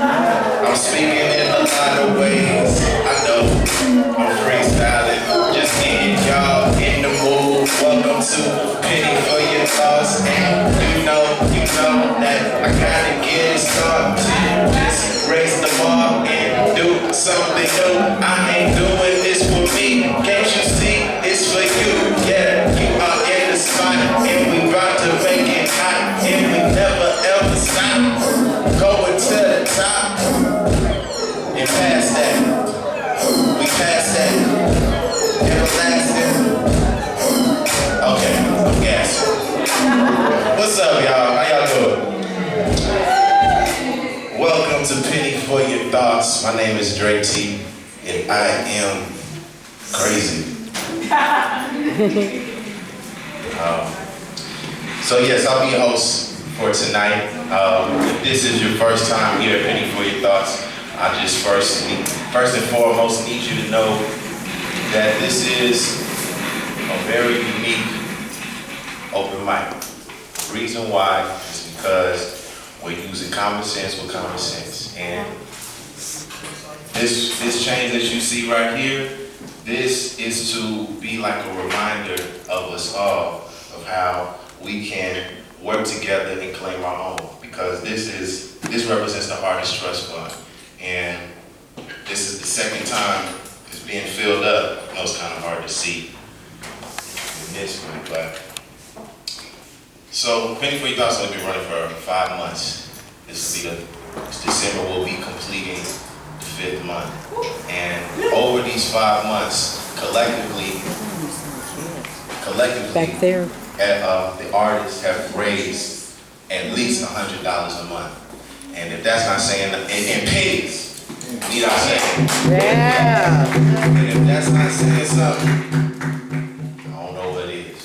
I'm speaking in a lot of ways. I know I'm freestyling. Just getting y'all in the mood. Welcome to Penny for Your Thoughts. And you know that I gotta get it started. Just raise the bar and do something new. I ain't doing this for me. Can't you see? It's for you. Yeah, you are in the spot. And we about to make it hot. And we never ever stop. Going to the top. And past that. We past that. Everlasting. Okay, I'm gassing. What's up, y'all? How y'all doing? Welcome to Penny for Your Thoughts. My name is Dre T, and I am crazy. So yes, I'll be your host for tonight. If this is your first time here at Penny for Your Thoughts, I just first and foremost need you to know that this is a very unique open mic. The reason why is because we're using common sense with common sense. And this change that you see right here, this is to be like a reminder of us all of how we can work together and claim our own. Because this represents the Artist Trust Fund. And this is the second time it's being filled up. I know it's kind of hard to see in this one, but so Penny for Your Thoughts will be running for 5 months. This December will be completing the 5th month. And over these 5 months, collectively, back there, the artists have raised at least $100 a month. And if that's not saying, in pennies, need I say? yeah. And if that's not saying something, I don't know what it is.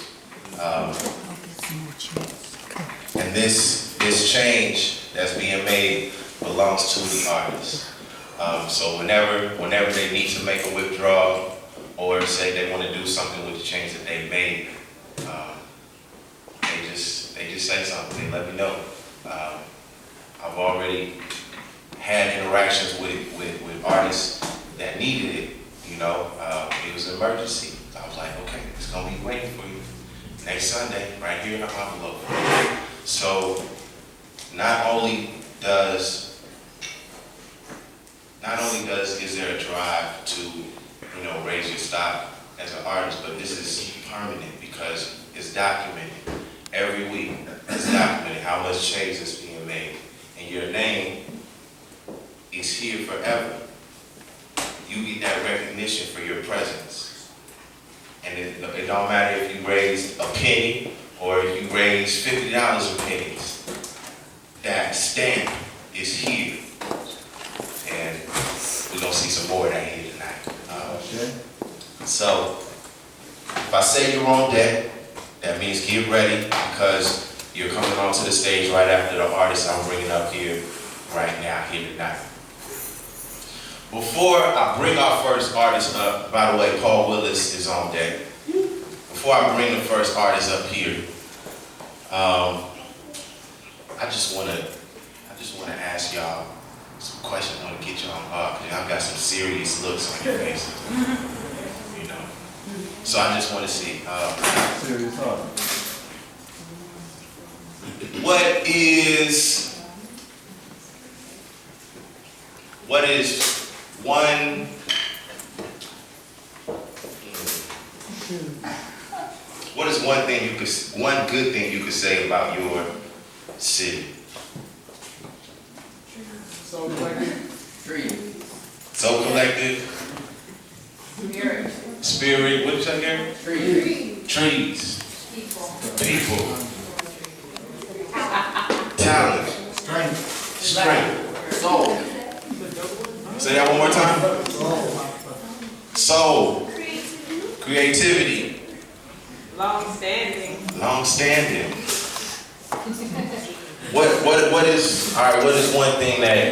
And this change that's being made belongs to the artists. So whenever they need to make a withdrawal or say they want to do something with the change that they made, they just say something. They let me know. I've already had interactions with artists that needed it. It was an emergency. I was like, okay, it's gonna be waiting for you next Sunday, right here in the envelope. So not only is there a drive to raise your stock as an artist, but this is permanent because it's documented every week. It's documented how much change is being made, and your name is here forever. You get that recognition for your presence, and it don't matter if you raise a penny or if you raise $50 in pennies. That stamp is here, and we're gonna see some more of that here tonight. So, if I say you're on deck, that means get ready because you're coming onto the stage right after the artist I'm bringing up here right now, here tonight. Before I bring our first artist up, by the way, Paul Willis is on deck. Before I bring the first artist up here, I just want to ask y'all some questions. I want to get y'all involved because I've got some serious looks on your faces. So I just want to see. Serious heart. What is one good thing you could say about your city? So collected. Trees. So collected. Spirit. What did you say, Gary? Trees. People. Talent. Strength. Soul. Say that one more time. Soul. Creativity. Long-standing. What is one thing that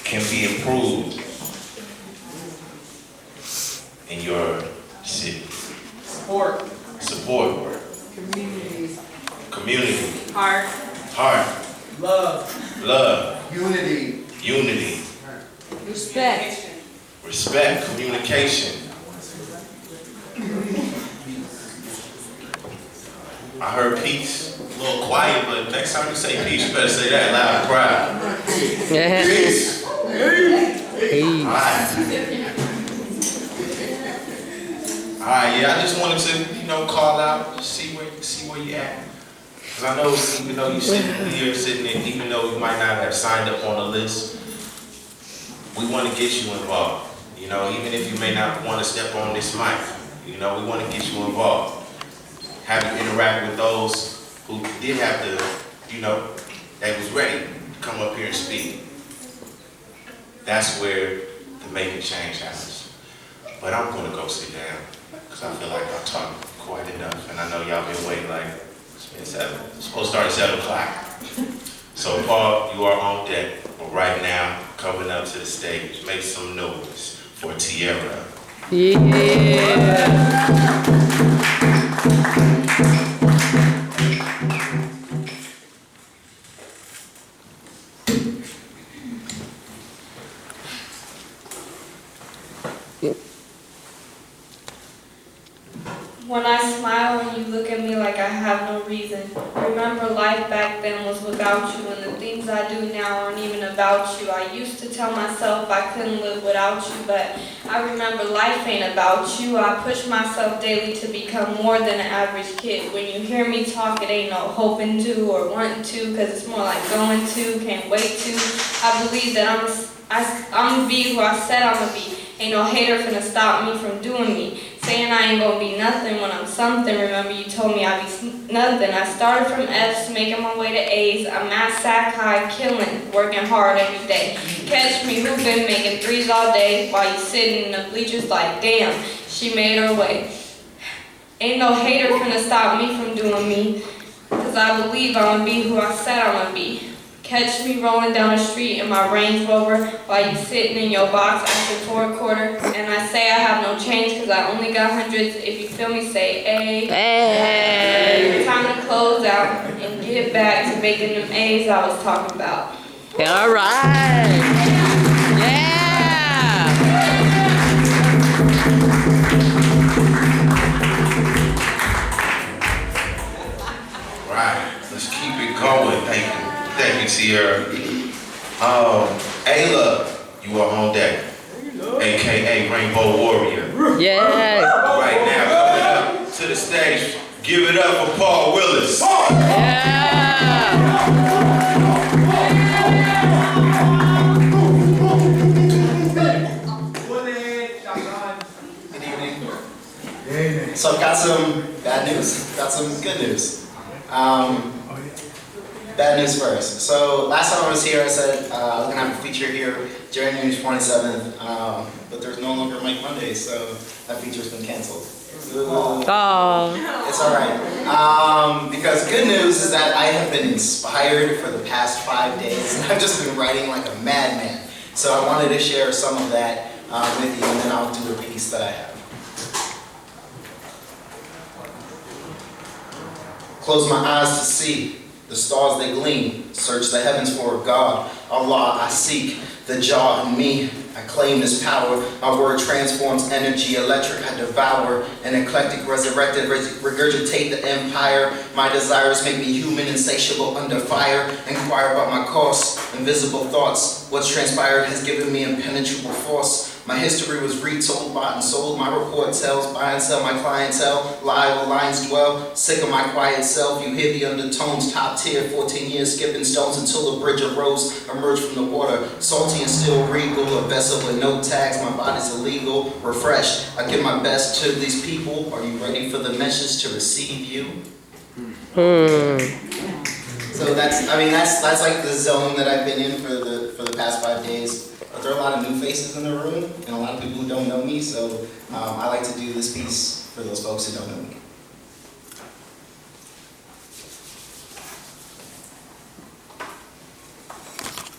can be improved in your city? Support. Community. Heart. Love. Unity. unity, Respect. respect, communication. I heard peace, a little quiet, but next time you say peace, you better say that loud and proud. Yeah. Peace. Hey. All right, yeah, I just wanted to, call out, see where you at. Because I know even though you're sitting here, even though you might not have signed up on the list, we want to get you involved. Even if you may not want to step on this mic, we want to get you involved. Have you interact with those who did have to, they was ready to come up here and speak. That's where the making change happens. But I'm going to go sit down because I feel like I've talked quite enough. And I know y'all been waiting it's been 7. It's supposed to start at 7 o'clock. So Paul, you are on deck. But right now, coming up to the stage, make some noise for Tierra. Yeah. When I smile and you look at me like I have no reason. Remember life back then was without you, and the things I do now aren't even about you. I used to tell myself I couldn't live without you, but I remember life ain't about you. I push myself daily to become more than an average kid. When you hear me talk, it ain't no hoping to or wanting to, cause it's more like going to, can't wait to. I believe that I'm gonna be who I said I'm gonna be. Ain't no hater finna stop me from doing me. Saying I ain't gonna be nothing when I'm something. Remember you told me I'd be nothing. I started from F's, making my way to A's. I'm at Sac High, killing, working hard every day. Catch me hooping, making threes all day, while you sitting in the bleachers like, damn, she made her way. Ain't no hater finna stop me from doing me, cause I believe I'm gonna be who I said I'm gonna be. Catch me rolling down the street in my Range Rover while you sitting in your box asking for a quarter. And I say I have no change because I only got hundreds. If you feel me, say, hey. Hey. Time to close out and get back to making them A's I was talking about. All right. Yeah. Right, let's keep it going. Thank you, Tierra. Ayla, you are on deck, aka Rainbow Warrior. Yeah. Right now, coming up to the stage, give it up for Paul Willis. Yeah. Good evening. So I've got some bad news, got some good news. Bad news first. So last time I was here, I said I was gonna have a feature here January 27th, but there's no longer Mike Monday, so that feature's been canceled. Oh. It's all right. Because good news is that I have been inspired for the past 5 days, and I've just been writing like a madman. So I wanted to share some of that with you, and then I'll do a piece that I have. Close my eyes to see the stars they gleam. Search the heavens for a God. Allah, I seek the Jah in me. I claim this power. My word transforms energy. Electric, I devour. An eclectic, resurrected, regurgitate the empire. My desires make me human, insatiable, under fire. Inquire about my course, invisible thoughts. What's transpired has given me impenetrable force. My history was retold, bought and sold. My report tells, buy and sell my clientele. Lie where lions dwell. Sick of my quiet self. You hear the undertones. Top tier, 14 years skipping stones until a bridge arose. Emerged from the water, salty and still regal. A vessel with no tags. My body's illegal. Refreshed. I give my best to these people. Are you ready for the message to receive you? So that's like the zone that I've been in for the past 5 days. But there are a lot of new faces in the room, and a lot of people who don't know me, so I like to do this piece for those folks who don't know me.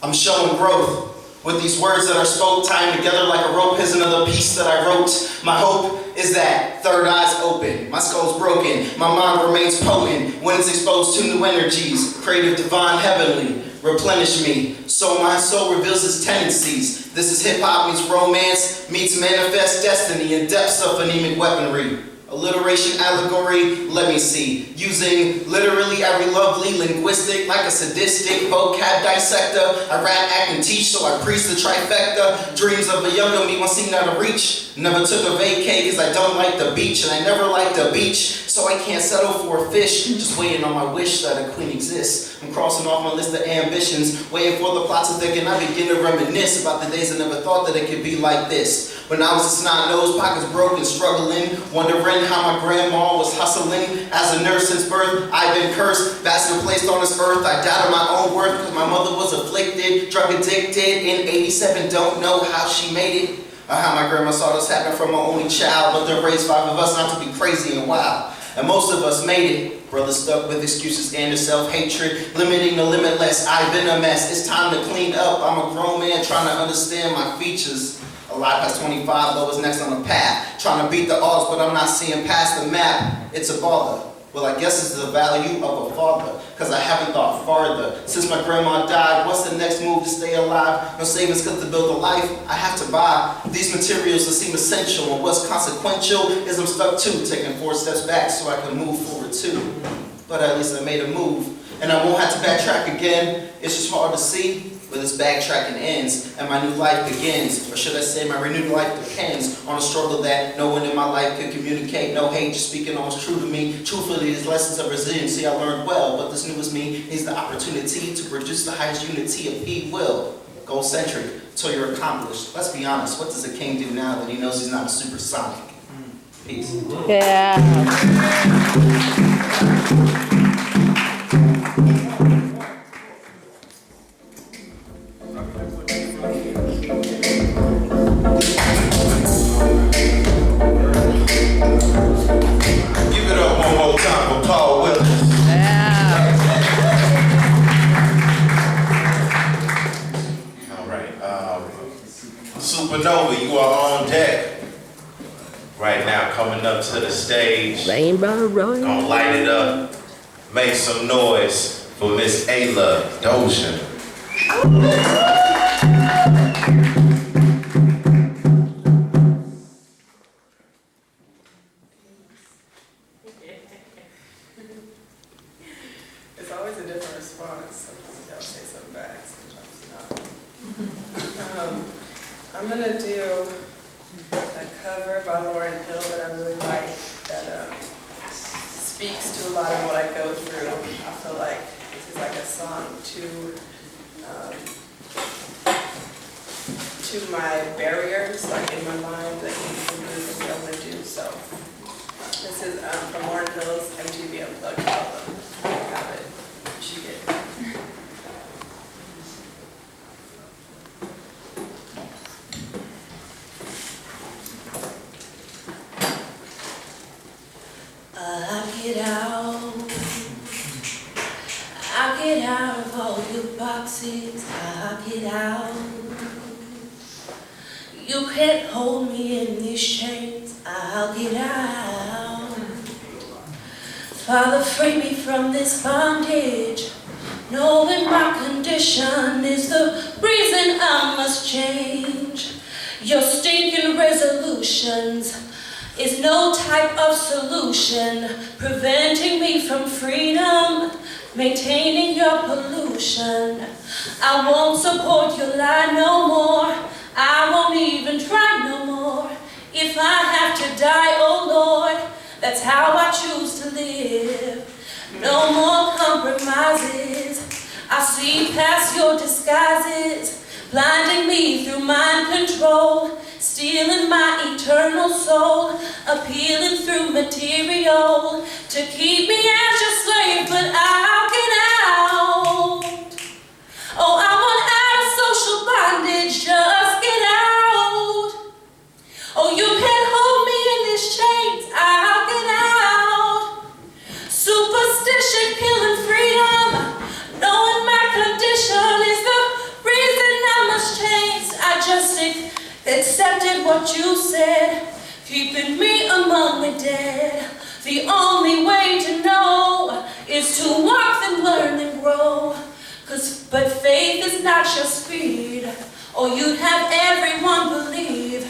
I'm showing growth with these words that are spoke, tying together like a rope is another piece that I wrote. My hope is that third eye's open, my skull's broken, my mind remains potent when it's exposed to new energies, creative, divine, heavenly. replenish me. So my soul reveals its tendencies. This is hip-hop meets romance, meets manifest destiny in depths of phonemic weaponry. Alliteration, allegory, let me see. Using literally every lovely linguistic like a sadistic vocab dissector. I rap, act, and teach, so I preach the trifecta. Dreams of a younger me once seemed out of reach. Never took a vacay cause I don't like the beach, and I never liked the beach, so I can't settle for a fish. Just waiting on my wish that a queen exists. I'm crossing off my list of ambitions, waiting for the plot to thicken. I begin to reminisce about the days I never thought that it could be like this. When I was a snot-nosed, pockets broken, struggling, wondering how my grandma was hustling. As a nurse since birth, I've been cursed, bastard placed on this earth. I doubted my own worth because my mother was afflicted, drug addicted. In 87, don't know how she made it, or how my grandma saw this happen from her only child. But they raised 5 of us not to be crazy and wild. And most of us made it. Brothers stuck with excuses and self-hatred, limiting the limitless. I've been a mess. It's time to clean up. I'm a grown man trying to understand my features. Alive past 25, though, is next on the path. Trying to beat the odds, but I'm not seeing past the map. It's a bother. Well, I guess it's the value of a father, because I haven't thought farther. Since my grandma died, what's the next move to stay alive? No savings cut to build a life. I have to buy these materials that seem essential, and what's consequential is I'm stuck too, taking 4 steps back so I can move forward too. But at least I made a move, and I won't have to backtrack again. It's just hard to see where this backtracking ends and my new life begins. Or should I say my renewed life depends on a struggle that no one in my life could communicate. No hate, just speaking on what's true to me. Truthfully, these lessons of resiliency I learned well, but this newest me needs the opportunity to produce the highest unity of he will. Goal-centric, till you're accomplished. Let's be honest, what does a king do now that he knows he's not a supersonic? Peace. Yeah. Give it up one more time for Paul Willis. Yeah. All right, Supernova, you are on deck. Right now, coming up to the stage, Rainbow Road. gonna light it up. Make some noise for Miss Ayla Dozier. It's always a different response. Sometimes y'all say something back, sometimes not. I'm gonna do a cover by Lauryn Hill that I really like, that speaks to a lot of what I go through. I feel like this is like a song to my barriers, like in my mind, that you can do what I want to do. So this is from Lauryn Hill's MTV Unplugged album. I have it. You should get it. I get out of all your boxes, I get out. You can't hold me in these chains, I'll get out. Father, free me from this bondage, knowing my condition is the reason I must change. Your stinking resolutions is no type of solution, preventing me from freedom, maintaining your pollution. I won't support your lie no more, I won't even try no more. If I have to die, oh Lord, that's how I choose to live. No more compromises, I see past your disguises, blinding me through mind control, stealing my eternal soul, appealing through material to keep me as your slave, but I'll get out. Oh, I want out of social bondage, just get out. Oh, you can't hold me in these chains, I'll get out. Superstition killing freedom, knowing my condition is the reason I must change. I just accepted what you said, keeping me among the dead. The only way to know is to walk and learn and grow. But faith is not your speed, or you'd have everyone believe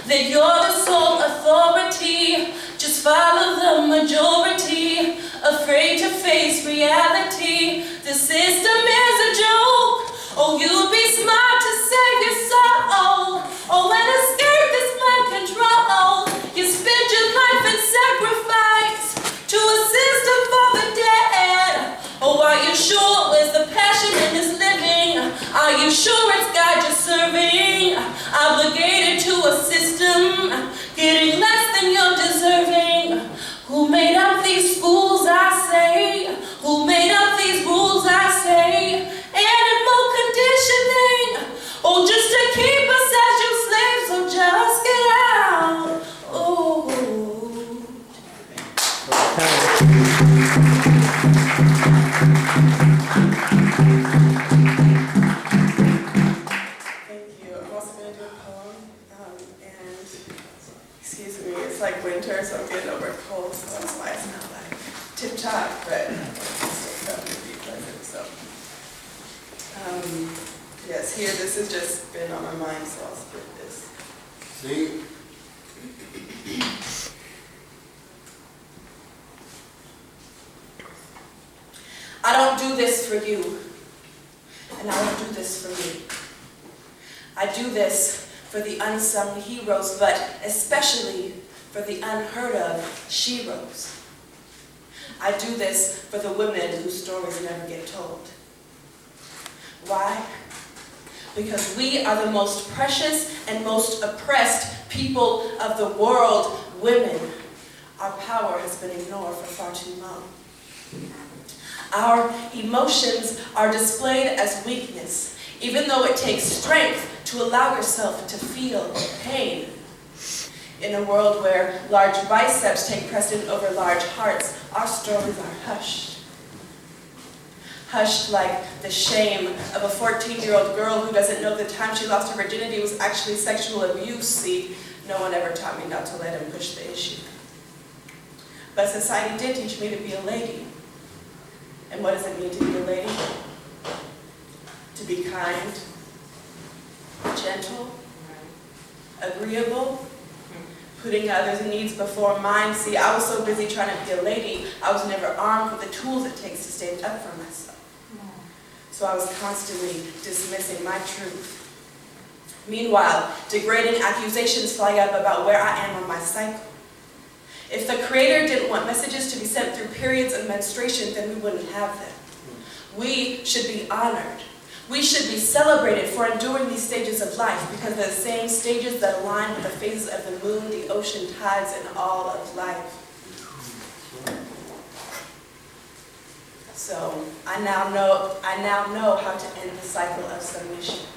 that you're the sole authority. Just follow the majority, afraid to face reality. The system is a joke. Oh, you'd be smart to save your soul. Oh, and escape this mind control. You spend your life in sacrifice to a system for the dead. Oh, are you sure where's the passion in this living? Are you sure it's God you're serving? Obligated to a system, getting less than you're deserving. Who made up these schools, I say? Who made up these rules, I say? Animal conditioning, oh, just to keep us as your slaves, so just get out. Oh. Thank you. I'm also going to do a poem, and excuse me, it's like winter, so I'm getting over a cold, so that's why it's not like tip-top, but it's still going to be pleasant, so. Yes, here, this has just been on my mind, so I'll split this. See? I don't do this for you, and I don't do this for me. I do this for the unsung heroes, but especially for the unheard of sheroes. I do this for the women whose stories never get told. Why? Because we are the most precious and most oppressed people of the world, women. Our power has been ignored for far too long. Our emotions are displayed as weakness, even though it takes strength to allow yourself to feel pain. In a world where large biceps take precedent over large hearts, our stories are hushed. Hushed like the shame of a 14-year-old girl who doesn't know the time she lost her virginity was actually sexual abuse. See, no one ever taught me not to let him push the issue. But society did teach me to be a lady. And what does it mean to be a lady? To be kind, gentle, agreeable, putting others' needs before mine. See, I was so busy trying to be a lady, I was never armed with the tools it takes to stand up for myself. So I was constantly dismissing my truth. Meanwhile, degrading accusations fly up about where I am on my cycle. If the Creator didn't want messages to be sent through periods of menstruation, then we wouldn't have them. We should be honored. We should be celebrated for enduring these stages of life, because they're the same stages that align with the phases of the moon, the ocean tides, and all of life. So I now know how to end the cycle of submission.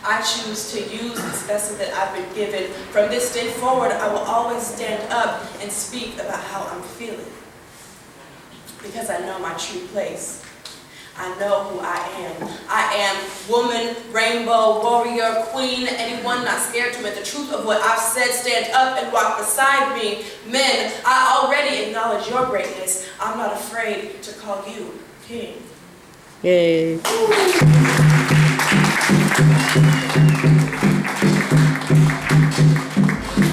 I choose to use this vessel that I've been given. From this day forward, I will always stand up and speak about how I'm feeling, because I know my true place. I know who I am. I am woman, rainbow, warrior, queen, anyone not scared to admit the truth of what I've said. Stand up and walk beside me. Men, I already acknowledge your greatness. I'm not afraid to call you king. Yay.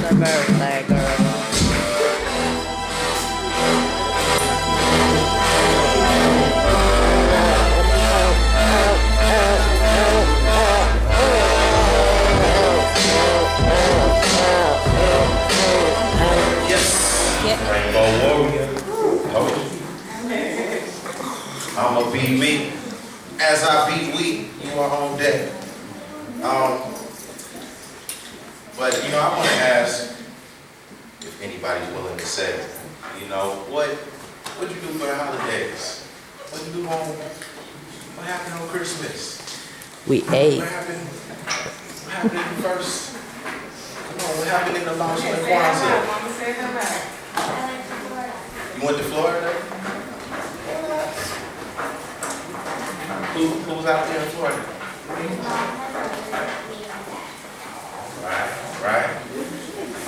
The birthday girl. Rainbow warrior. I'ma be me. As I be we, you are on deck. But I want to ask if anybody's willing to say, what'd you do for the holidays? What'd you do what happened on Christmas? We ate. What happened in the first? Come on, what happened in the launch of the Kwanzaa? You went to Florida? Who was out there in Florida? Right.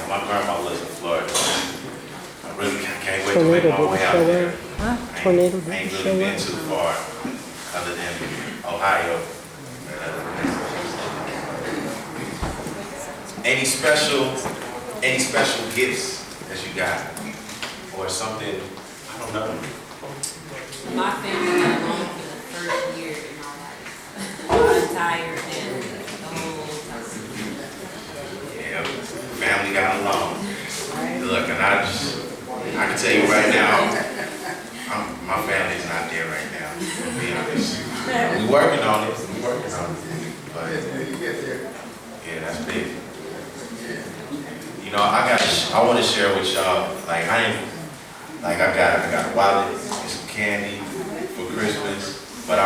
My grandma lives in Florida. I really can't wait to make my way out there. I ain't really been too far other than Ohio. Any special gifts that you got? Or something, I don't know. My family got along for the first year in my life. My entire family, the whole time. Yeah, family got along. Look, and I can tell you right now, my family's not there right now, to be honest. We working on it, but yeah, that's big. You know, I want to share with y'all, like I got a wallet and some candy for Christmas, but I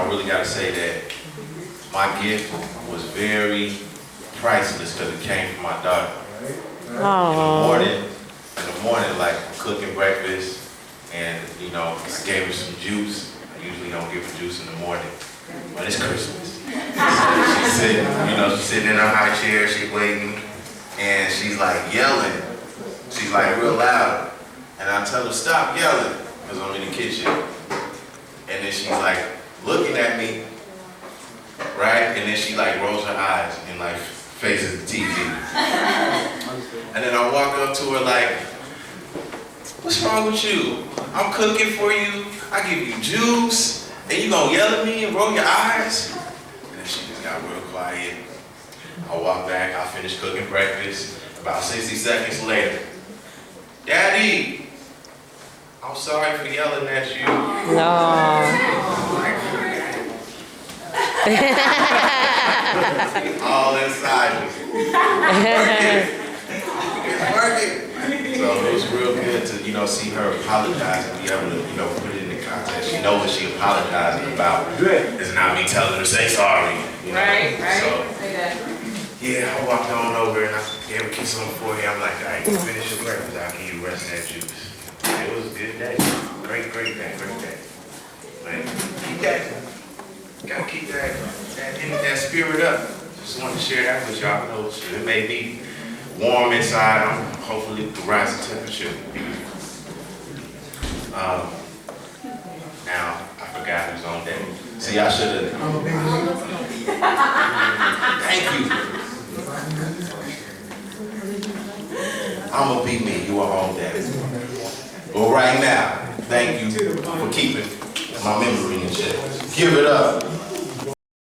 really got to say that my gift was very priceless because it came from my daughter. In the morning, like cooking breakfast, and you know, I gave her some juice. I usually don't give her juice in the morning, but it's Christmas. She's sitting in her high chair, she's waiting, and she's like yelling. She's like real loud, and I tell her stop yelling because I'm in the kitchen, and then she's like looking at me, right, and then she like rolls her eyes and like faces the TV. And then I walk up to her like, what's wrong with you? I'm cooking for you, I give you juice, and you gonna yell at me and roll your eyes? And then she just got real quiet. I walk back, I finish cooking breakfast. About 60 seconds later, Daddy, I'm sorry for yelling at you. All inside me. Working. So it was real good to, see her apologize and be able to, put it in the context. She knows what she apologizing about. It's not me telling her to say sorry. Right. So, Say that. yeah, I walked on over and I gave her a kiss on the forehead. I'm like, all right, you finish your breakfast. I'll give you the rest of that juice. It was a good day. Great day. But gotta keep that spirit up. Just wanted to share that with y'all. I know it may be warm inside. Hopefully the rising temperature. Now I forgot who's on deck. See, I should have. Thank you. I'm gonna be me. You are on deck. But right now, thank you for keeping my memory in check. Give it up